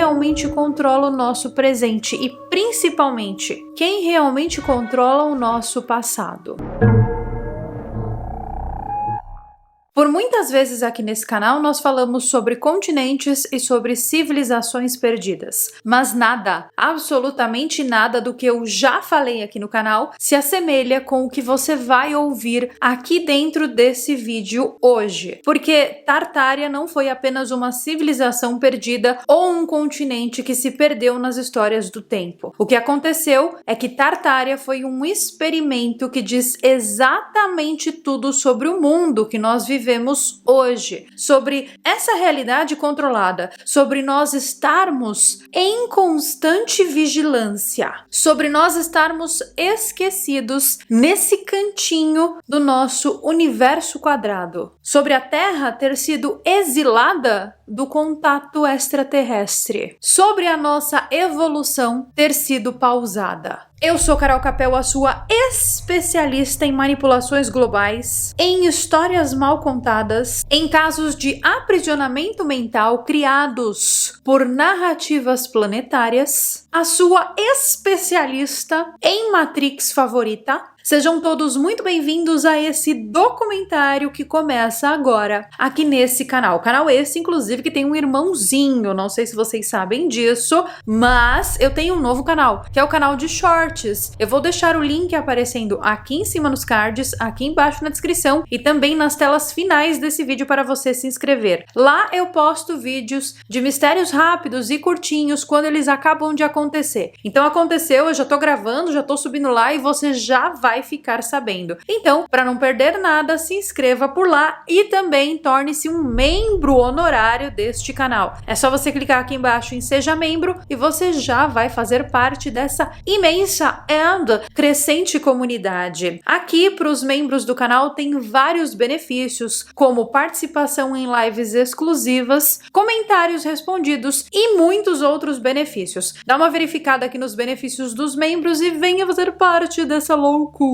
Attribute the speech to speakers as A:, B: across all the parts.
A: realmente controla o nosso presente e, principalmente, quem realmente controla o nosso passado. Por muitas vezes aqui nesse canal nós falamos sobre continentes e sobre civilizações perdidas, mas nada, absolutamente nada do que eu já falei aqui no canal se assemelha com o que você vai ouvir aqui dentro desse vídeo hoje, porque Tartária não foi apenas uma civilização perdida ou um continente que se perdeu nas histórias do tempo. O que aconteceu é que Tartária foi um experimento que diz exatamente tudo sobre o mundo que nós vivemos hoje, sobre essa realidade controlada, sobre nós estarmos em constante vigilância, sobre nós estarmos esquecidos nesse cantinho do nosso universo quadrado, sobre a Terra ter sido exilada do contato extraterrestre, sobre a nossa evolução ter sido pausada. Eu sou Carol Capel, a sua especialista em manipulações globais, em histórias mal contadas, em casos de aprisionamento mental criados por narrativas planetárias, a sua especialista em Matrix favorita. Sejam todos muito bem-vindos a esse documentário que começa agora aqui nesse canal. Canal esse, inclusive, que tem um irmãozinho, não sei se vocês sabem disso, mas eu tenho um novo canal, que é o canal de Shorts. Eu vou deixar o link aparecendo aqui em cima nos cards, aqui embaixo na descrição e também nas telas finais desse vídeo para você se inscrever. Lá eu posto vídeos de mistérios rápidos e curtinhos quando eles acabam de acontecer. Então aconteceu, eu já tô gravando, já tô subindo lá e você já vai ficar sabendo. Então, para não perder nada, se inscreva por lá e também torne-se um membro honorário deste canal. É só você clicar aqui embaixo em Seja Membro e você já vai fazer parte dessa imensa e crescente comunidade. Aqui, para os membros do canal, tem vários benefícios, como participação em lives exclusivas, comentários respondidos e muitos outros benefícios. Dá uma verificada aqui nos benefícios dos membros e venha fazer parte dessa loucura.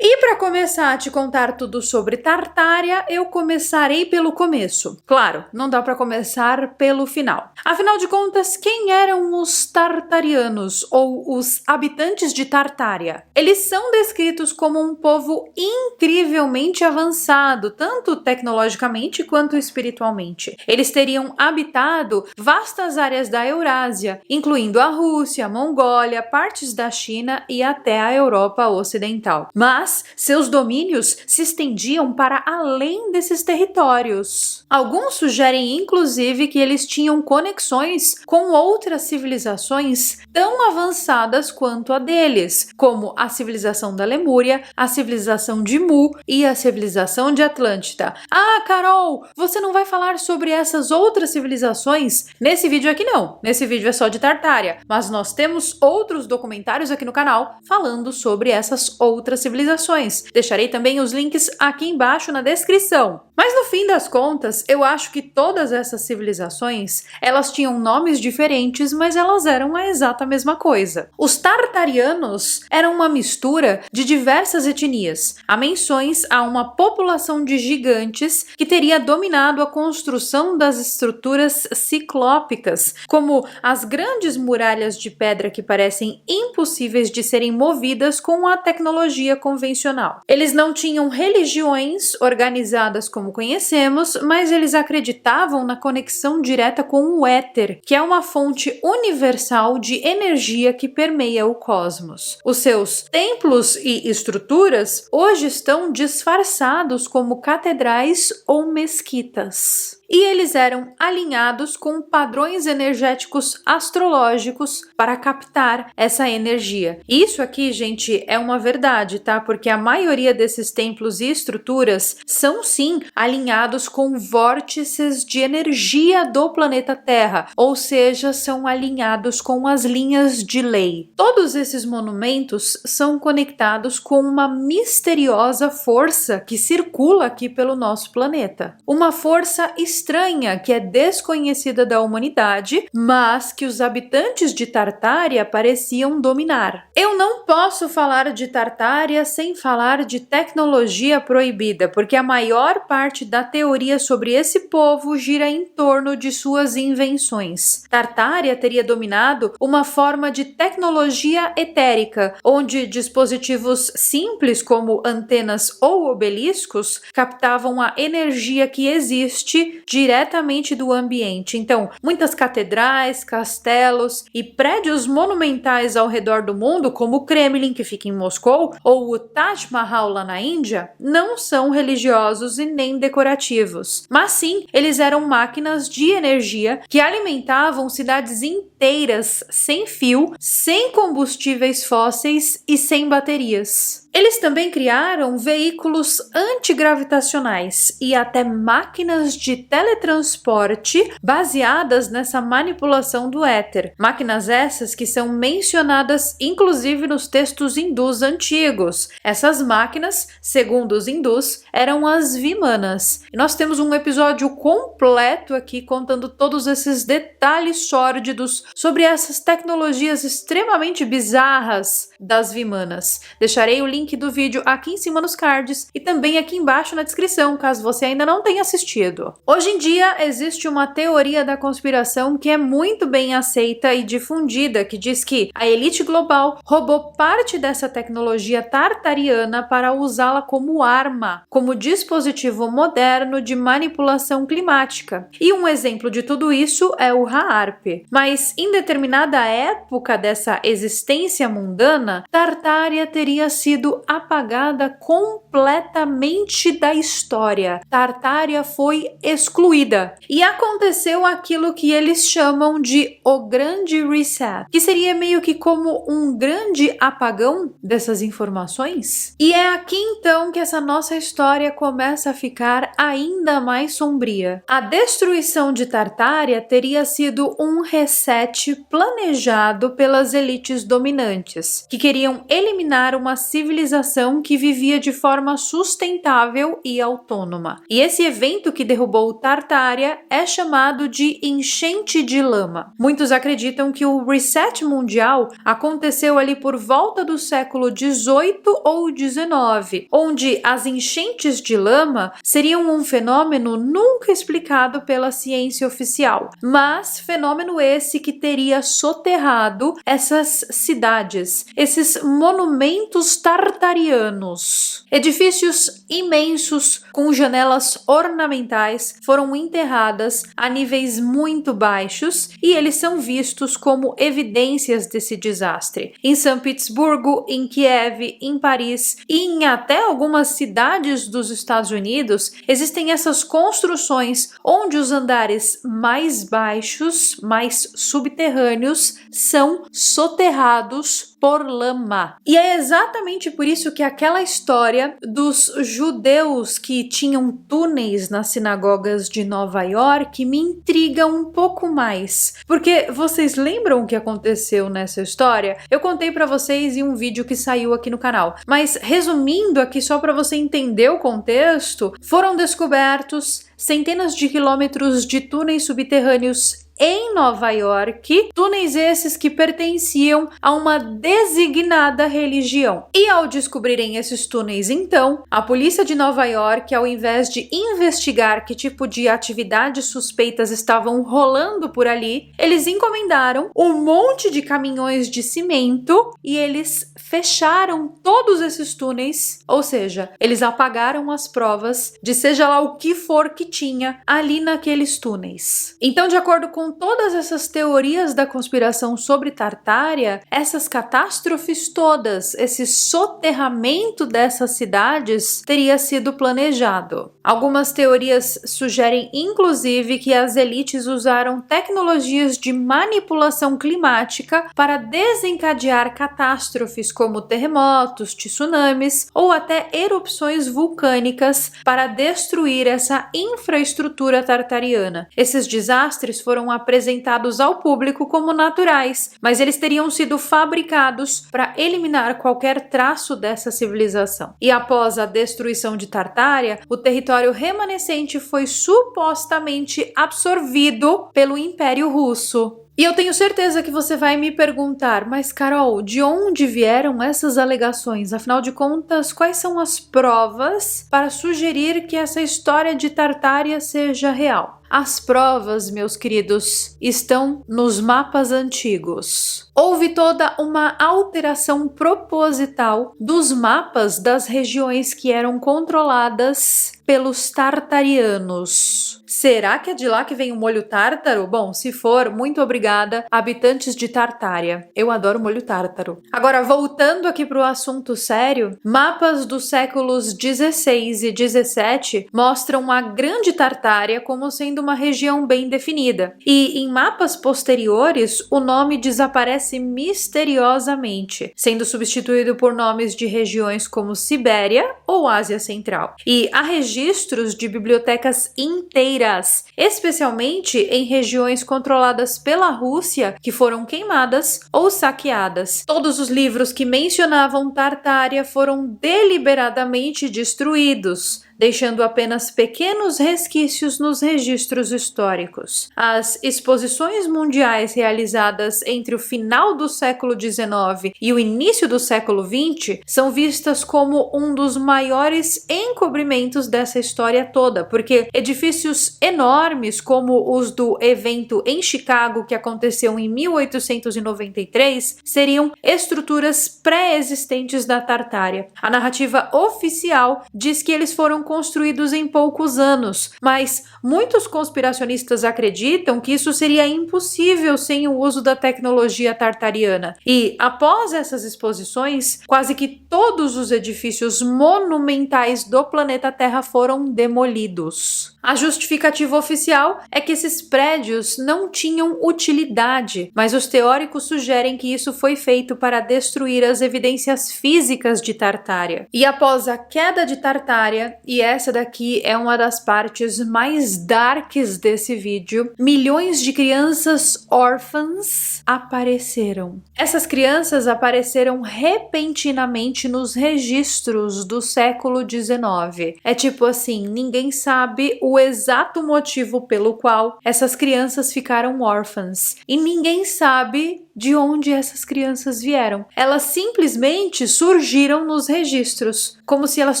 A: E para começar a te contar tudo sobre Tartária, eu começarei pelo começo. Claro, não dá para começar pelo final. Afinal de contas, quem eram os Tartarianos ou os habitantes de Tartária? Eles são descritos como um povo incrivelmente avançado, tanto tecnologicamente quanto espiritualmente. Eles teriam habitado vastas áreas da Eurásia, incluindo a Rússia, a Mongólia, partes da China e até a Europa Ocidental. Mas seus domínios se estendiam para além desses territórios. Alguns sugerem, inclusive, que eles tinham conexões com outras civilizações tão avançadas quanto a deles, como a civilização da Lemúria, a civilização de Mu e a civilização de Atlântida. Ah, Carol, você não vai falar sobre essas outras civilizações? Nesse vídeo aqui não, nesse vídeo é só de Tartária, mas nós temos outros documentários aqui no canal falando sobre essas outras civilizações. Deixarei também os links aqui embaixo na descrição. Mas no fim das contas, eu acho que todas essas civilizações, elas tinham nomes diferentes, mas elas eram a exata mesma coisa. Os Tartarianos eram uma mistura de diversas etnias. Há menções a uma população de gigantes que teria dominado a construção das estruturas ciclópicas, como as grandes muralhas de pedra que parecem impossíveis de serem movidas com a tecnologia convencional. Eles não tinham religiões organizadas como conhecemos, mas eles acreditavam na conexão direta com o éter, que é uma fonte universal de energia que permeia o cosmos. Os seus templos e estruturas hoje estão disfarçados como catedrais ou mesquitas. E eles eram alinhados com padrões energéticos astrológicos para captar essa energia. Isso aqui, gente, é uma verdade, tá? Porque a maioria desses templos e estruturas são sim alinhados com vórtices de energia do planeta Terra, ou seja, são alinhados com as linhas de lei. Todos esses monumentos são conectados com uma misteriosa força que circula aqui pelo nosso planeta. Uma força estranha que é desconhecida da humanidade, mas que os habitantes de Tartária pareciam dominar. Eu não posso falar de Tartária sem falar de tecnologia proibida, porque a maior parte da teoria sobre esse povo gira em torno de suas invenções. Tartária teria dominado uma forma de tecnologia etérica, onde dispositivos simples como antenas ou obeliscos captavam a energia que existe diretamente do ambiente. Então, muitas catedrais, castelos e prédios monumentais ao redor do mundo, como o Kremlin, que fica em Moscou, ou o Taj Mahal lá na Índia, não são religiosos e nem decorativos, mas sim, eles eram máquinas de energia que alimentavam cidades inteiras sem fio, sem combustíveis fósseis e sem baterias. Eles também criaram veículos antigravitacionais e até máquinas de teletransporte baseadas nessa manipulação do éter. Máquinas essas que são mencionadas inclusive nos textos hindus antigos. Essas máquinas, segundo os hindus, eram as Vimanas. E nós temos um episódio completo aqui contando todos esses detalhes sórdidos sobre essas tecnologias extremamente bizarras das Vimanas. Deixarei o link do vídeo aqui em cima nos cards e também aqui embaixo na descrição, caso você ainda não tenha assistido. Hoje em dia existe uma teoria da conspiração que é muito bem aceita e difundida, que diz que a elite global roubou parte dessa tecnologia tartariana para usá-la como arma, como dispositivo moderno de manipulação climática. E um exemplo de tudo isso é o HAARP. Mas em determinada época dessa existência mundana, Tartária teria sido apagada completamente da história. Tartária foi excluída. E aconteceu aquilo que eles chamam de o Grande Reset, que seria meio que como um grande apagão dessas informações. E é aqui então que essa nossa história começa a ficar ainda mais sombria. A destruição de Tartária teria sido um reset planejado pelas elites dominantes, que queriam eliminar uma civilização que vivia de forma sustentável e autônoma. E esse evento que derrubou Tartária é chamado de enchente de lama. Muitos acreditam que o reset mundial aconteceu ali por volta do século 18 ou 19, onde as enchentes de lama seriam um fenômeno nunca explicado pela ciência oficial, mas fenômeno esse que teria soterrado essas cidades, esses monumentos tartarianos. Edifícios imensos com janelas ornamentais foram enterradas a níveis muito baixos e eles são vistos como evidências desse desastre. Em São Petersburgo, em Kiev, em Paris e em até algumas cidades dos Estados Unidos, existem essas construções onde os andares mais baixos, mais subterrâneos, são soterrados por lama. E é exatamente por isso que aquela história dos judeus que tinham túneis nas sinagogas de Nova York me intriga um pouco mais. Porque vocês lembram o que aconteceu nessa história? Eu contei pra vocês em um vídeo que saiu aqui no canal. Mas resumindo aqui só pra você entender o contexto, foram descobertos centenas de quilômetros de túneis subterrâneos em Nova York, túneis esses que pertenciam a uma designada religião. E ao descobrirem esses túneis, então, a polícia de Nova York, ao invés de investigar que tipo de atividades suspeitas estavam rolando por ali, eles encomendaram um monte de caminhões de cimento e eles fecharam todos esses túneis, ou seja, eles apagaram as provas de seja lá o que for que tinha ali naqueles túneis. Então, de acordo com todas essas teorias da conspiração sobre Tartária, essas catástrofes todas, esse soterramento dessas cidades teria sido planejado. Algumas teorias sugerem, inclusive, que as elites usaram tecnologias de manipulação climática para desencadear catástrofes como terremotos, tsunamis ou até erupções vulcânicas para destruir essa infraestrutura tartariana. Esses desastres foram apresentados ao público como naturais, mas eles teriam sido fabricados para eliminar qualquer traço dessa civilização. E após a destruição de Tartária, o território remanescente foi supostamente absorvido pelo Império Russo. E eu tenho certeza que você vai me perguntar, mas Carol, de onde vieram essas alegações? Afinal de contas, quais são as provas para sugerir que essa história de Tartária seja real? As provas, meus queridos, estão nos mapas antigos. Houve toda uma alteração proposital dos mapas das regiões que eram controladas pelos tartarianos. Será que é de lá que vem o molho tártaro? Bom, se for, muito obrigada, habitantes de Tartária. Eu adoro molho tártaro. Agora, voltando aqui para o assunto sério, mapas dos séculos 16 e 17 mostram a Grande Tartária como sendo uma região bem definida. E em mapas posteriores, o nome desaparece misteriosamente, sendo substituído por nomes de regiões como Sibéria ou Ásia Central. E há registros de bibliotecas inteiras, especialmente em regiões controladas pela Rússia, que foram queimadas ou saqueadas. Todos os livros que mencionavam Tartária foram deliberadamente destruídos, deixando apenas pequenos resquícios nos registros históricos. As exposições mundiais realizadas entre o final do século XIX e o início do século XX são vistas como um dos maiores encobrimentos dessa história toda, porque edifícios enormes como os do evento em Chicago, que aconteceu em 1893, seriam estruturas pré-existentes da Tartária. A narrativa oficial diz que eles foram construídos em poucos anos, mas muitos conspiracionistas acreditam que isso seria impossível sem o uso da tecnologia tartariana. E após essas exposições, quase que todos os edifícios monumentais do planeta Terra foram demolidos. A justificativa oficial é que esses prédios não tinham utilidade, mas os teóricos sugerem que isso foi feito para destruir as evidências físicas de Tartária. E após a queda de Tartária, e essa daqui é uma das partes mais darks desse vídeo, milhões de crianças órfãs apareceram. Essas crianças apareceram repentinamente nos registros do século XIX. É tipo assim, ninguém sabe o exato motivo pelo qual essas crianças ficaram órfãs. E ninguém sabe de onde essas crianças vieram. Elas simplesmente surgiram nos registros, como se elas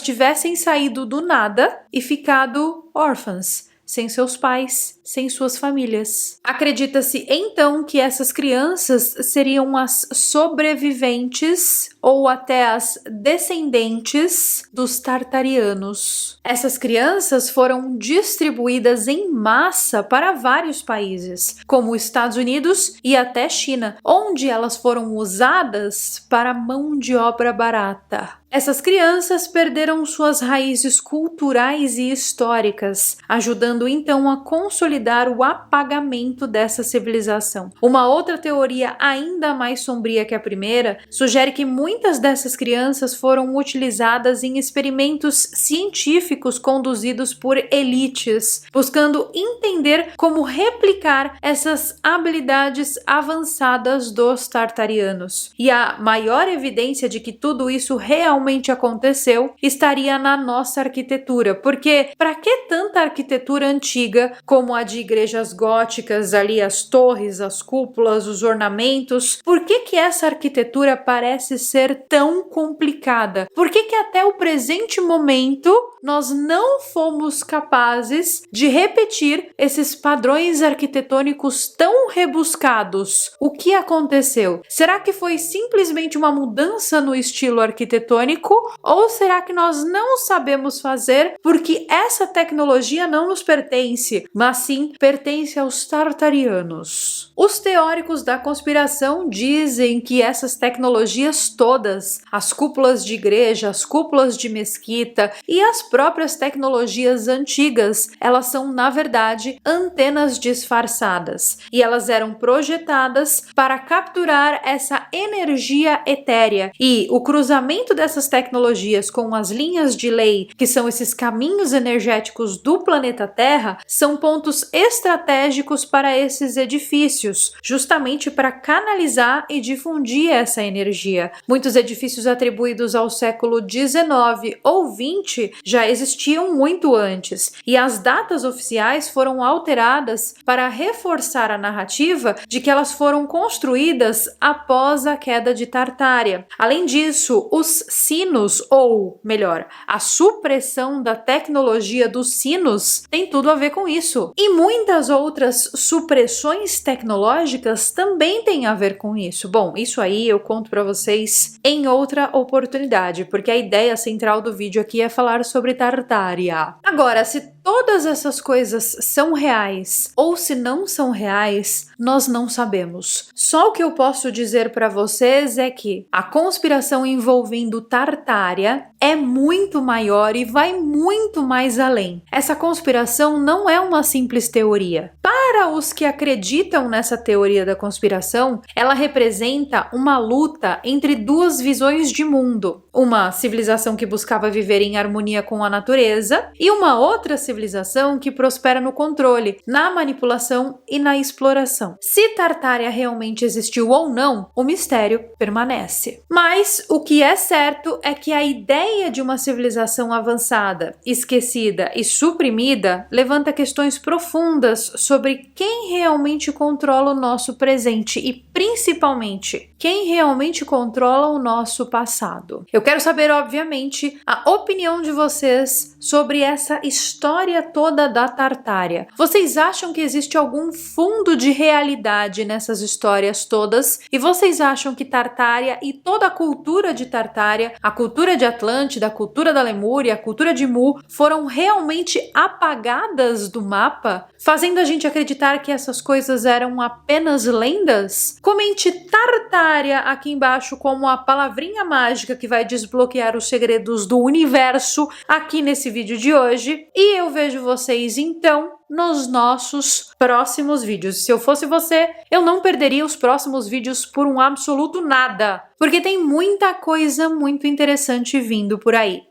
A: tivessem saído do nada e ficado órfãs, sem seus pais, sem suas famílias. Acredita-se então que essas crianças seriam as sobreviventes ou até as descendentes dos tartarianos. Essas crianças foram distribuídas em massa para vários países, como Estados Unidos e até China, onde elas foram usadas para mão de obra barata. Essas crianças perderam suas raízes culturais e históricas, ajudando então a consolidar o apagamento dessa civilização. Uma outra teoria ainda mais sombria que a primeira sugere que muitas dessas crianças foram utilizadas em experimentos científicos conduzidos por elites, buscando entender como replicar essas habilidades avançadas dos tartarianos. E a maior evidência de que tudo isso realmente aconteceu estaria na nossa arquitetura, porque para que tanta arquitetura antiga como a de igrejas góticas, ali as torres, as cúpulas, os ornamentos? Por que essa arquitetura parece ser tão complicada? Por que até o presente momento nós não fomos capazes de repetir esses padrões arquitetônicos tão rebuscados? O que aconteceu? Será que foi simplesmente uma mudança no estilo arquitetônico? Ou será que nós não sabemos fazer porque essa tecnologia não nos pertence, mas sim pertence aos tartarianos? Os teóricos da conspiração dizem que essas tecnologias todas, as cúpulas de igreja, as cúpulas de mesquita e as próprias tecnologias antigas, elas são, na verdade, antenas disfarçadas, e elas eram projetadas para capturar essa energia etérea, e o cruzamento dessas tecnologias com as linhas de lei, que são esses caminhos energéticos do planeta Terra, são pontos estratégicos para esses edifícios, justamente para canalizar e difundir essa energia. Muitos edifícios atribuídos ao século XIX ou XX já existiam muito antes, e as datas oficiais foram alteradas para reforçar a narrativa de que elas foram construídas após a queda de Tartária. Além disso, os sinos, ou melhor, a supressão da tecnologia dos sinos, tem tudo a ver com isso. E muitas outras supressões tecnológicas também têm a ver com isso. Bom, isso aí eu conto para vocês em outra oportunidade, porque a ideia central do vídeo aqui é falar sobre Tartária. Agora, se todas essas coisas são reais ou se não são reais, nós não sabemos. Só o que eu posso dizer para vocês é que a conspiração envolvendo Tartária é muito maior e vai muito mais além. Essa conspiração não é uma simples teoria. Para os que acreditam nessa teoria da conspiração, ela representa uma luta entre duas visões de mundo. Uma civilização que buscava viver em harmonia com a natureza e uma outra civilização que prospera no controle, na manipulação e na exploração. Se Tartária realmente existiu ou não, o mistério permanece. Mas o que é certo é que a ideia de uma civilização avançada, esquecida e suprimida levanta questões profundas sobre quem realmente controla o nosso presente e, principalmente, quem realmente controla o nosso passado. Eu quero saber, obviamente, a opinião de vocês sobre essa história toda da Tartária. Vocês acham que existe algum fundo de realidade nessas histórias todas? E vocês acham que Tartária e toda a cultura de Tartária, a cultura de Atlântida, a cultura da Lemúria, a cultura de Mu, foram realmente apagadas do mapa, fazendo a gente acreditar que essas coisas eram apenas lendas? Comente Tartária aqui embaixo como a palavrinha mágica que vai desbloquear os segredos do universo aqui nesse vídeo de hoje. E eu vejo vocês então nos nossos próximos vídeos. Se eu fosse você, eu não perderia os próximos vídeos por um absoluto nada, porque tem muita coisa muito interessante vindo por aí.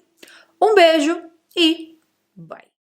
A: Um beijo e bye!